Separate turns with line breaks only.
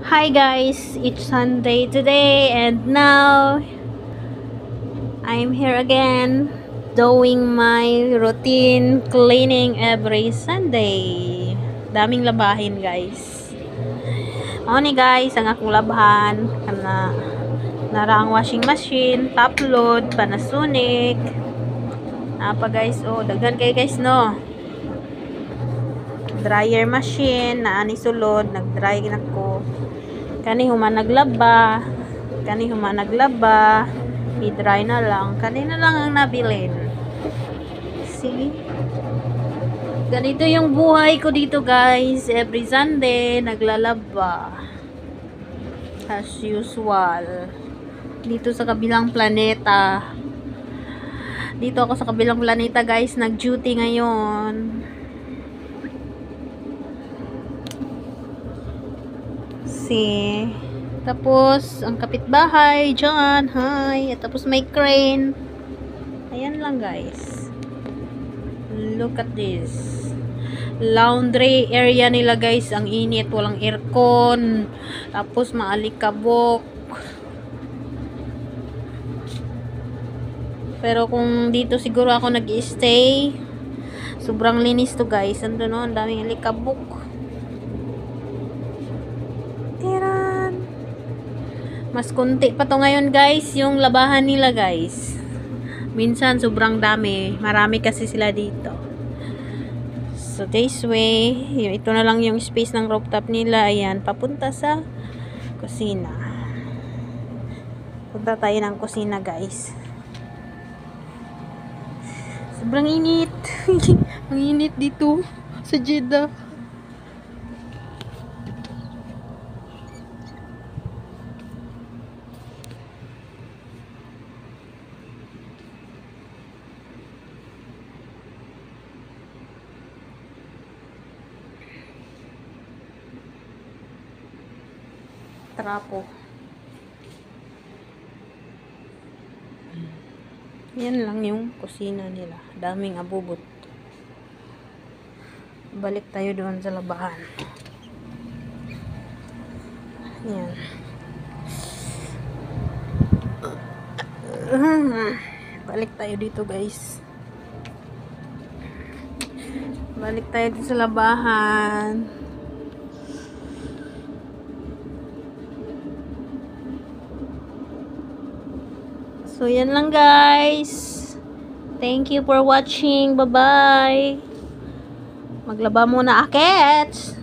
Hi guys, it's Sunday today and now I'm here again doing my routine cleaning every Sunday. Daming labahin guys. O ni guys, ang akong labhan kana nara ang washing machine, top load, Panasonic. Apa guys, daghan kay guys no. Dryer machine na ani sulod, nag-dry na ko. Kani human naglaba, i-dry na lang. Kanina lang ang nabilin. See? Ganito yung buhay ko dito guys. Every Sunday, naglalaba. As usual. Dito sa kabilang planeta. Dito ako sa kabilang planeta guys. Nag-duty ngayon. See? Tapos, ang kapitbahay dyan. Hi. At tapos may crane. Ayan lang guys. Look at this. Laundry area nila guys. Ang init. Walang aircon. Tapos maalikabok. Pero kung dito siguro ako nag-stay, sobrang linis to guys. Andun no, ang daming alikabok. Mas kunti pa to ngayon guys, yung labahan nila guys. Minsan sobrang dami. Marami kasi sila dito. So this way, ito na lang yung space ng rooftop nila. Ayan, papunta sa kusina. Punta tayo ng kusina guys. Sobrang init. Ang init dito sa Jeddah. Trapo. Yan lang yung kusina nila. Daming abubot. Balik tayo doon sa labahan. Yan. Balik tayo dito guys. Balik tayo dito sa labahan. So, yan lang guys. Thank you for watching. Bye-bye. Maglaba muna, akets.